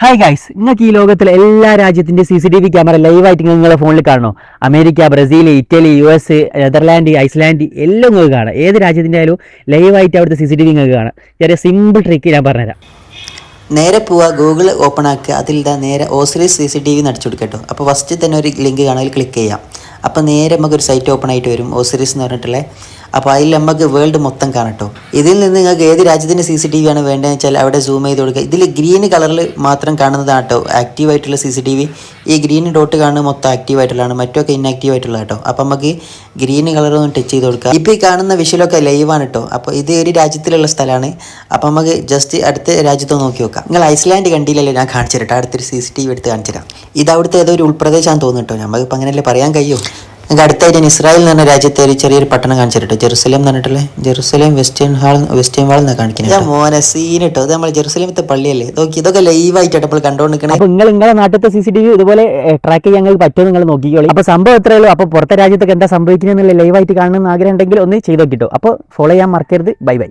Hi guys, നിങ്ങൾക്ക് ഈ ലോകത്തിലെ എല്ലാ രാജ്യത്തിന്റെ CCTV ക്യാമറ ലൈവായിട്ട് നിങ്ങളുടെ ഫോണിൽ കാണണോ? America, Brazil, Italy, US, Netherland, Iceland എല്ലാം നിങ്ങൾക്ക് കാണാം. ഏത് രാജ്യത്തിൻ്റെ ആയാലും ലൈവായിട്ട് അവിടുത്തെ CCTV നിങ്ങൾക്ക് കാണാം. ചെറിയ സിമ്പിൾ ട്രിക്ക് ഞാൻ പറഞ്ഞുതരാം. നേരെ പോവുക, ഗൂഗിൾ ഓപ്പൺ ആക്കുക, അതിൽ നേരെ ഓസിറിസ് CCTV അടിച്ചു കൊടുക്കട്ടോ. അപ്പോൾ ഫസ്റ്റ് തന്നെ ഒരു ലിങ്ക് കാണാൻ ക്ലിക്ക് ചെയ്യാം. അപ്പോൾ നേരെ നമുക്കൊരു സൈറ്റ് ഓപ്പൺ ആയിട്ട് വരും, ഓസിറിസ് എന്ന് പറഞ്ഞിട്ടുള്ളത്. അപ്പോൾ അതിൽ നമുക്ക് വേൾഡ് മൊത്തം കാണട്ടോ. ഇതിൽ നിന്ന് നിങ്ങൾക്ക് ഏത് രാജ്യത്തിൻ്റെ CCTV ആണ് വേണ്ടതെന്ന് വെച്ചാൽ അവിടെ സൂം ചെയ്ത് കൊടുക്കുക. ഇതിൽ ഗ്രീൻ കളറിൽ മാത്രം കാണുന്നതാണ് കേട്ടോ ആക്റ്റീവായിട്ടുള്ള CCTV. ഈ ഗ്രീൻ ഡോട്ട് കാണുന്നത് മൊത്തം ആക്റ്റീവായിട്ടുള്ളതാണ്, മറ്റൊക്കെ ഇന്നാക്റ്റീവ് ആയിട്ടുള്ള കേട്ടോ. അപ്പോൾ നമുക്ക് ഗ്രീൻ കളറൊന്ന് ടച്ച് ചെയ്ത് കൊടുക്കുക. ഇപ്പോൾ ഈ കാണുന്ന വിഷ്വലൊക്കെ ലൈവാണ് കേട്ടോ. അപ്പോൾ ഇത് ഒരു രാജ്യത്തിലുള്ള സ്ഥലമാണ്. അപ്പോൾ നമുക്ക് ജസ്റ്റ് അടുത്ത രാജ്യത്ത് നോക്കി നോക്കാം. നിങ്ങൾ ഐസ്ലാൻഡ് കണ്ടില്ലല്ലോ, ഞാൻ കാണിച്ചു തരട്ടെ. അടുത്തൊരു CCTV എടുത്ത് കാണിച്ചു തരാം. ഇത് അവിടുത്തെ ഏതോ ഒരു ഉൾപ്രദേശമാണെന്ന് തോന്നുന്നു കേട്ടോ. നമുക്കിപ്പോൾ അങ്ങനെയല്ലേ പറയാൻ കഴിയും. നിങ്ങൾക്ക് അടുത്തായിട്ട് ഞാൻ ഇസ്രായേൽ എന്ന് പറഞ്ഞ രാജ്യത്തെ ഒരു ചെറിയൊരു പട്ടണം കാണിച്ചിട്ടോ, ജെറുസലേം എന്ന് പറഞ്ഞിട്ടുള്ളത്. ജെറുസലേം വെസ്റ്റേൺ വാൾ എന്നാണ് കാണിക്കുന്നത്. മോനെ സീൻ കേട്ടോ, ഇത് നമ്മൾ ജെറുസലേമത്തെ പള്ളിയല്ലേ. നോക്കി, ഇതൊക്കെ ലൈവായിട്ടാണ് നമ്മൾ കണ്ടുകൊണ്ടിരിക്കണേ. അപ്പോൾ നിങ്ങളെ നാട്ടിലത്തെ CCTV ഇതുപോലെ ട്രാക്ക് ചെയ്യാൻ നിങ്ങൾക്ക് പറ്റുമോ നിങ്ങൾ നോക്കിക്കോളൂ. അപ്പോൾ സംഭവം എത്രയേ ഉള്ളൂ. അപ്പോൾ പുറത്തെ രാജ്യത്തൊക്കെ എന്താ സംഭവിക്കുന്നത് എന്നുള്ള ലൈവായിട്ട് കാണണമെന്ന് ആഗ്രഹം ഉണ്ടെങ്കിൽ ഒന്ന് ചെയ്ത് നോക്കിട്ടോ. അപ്പോൾ ഫോളോ ചെയ്യാൻ മറക്കരുത്. Bye bye.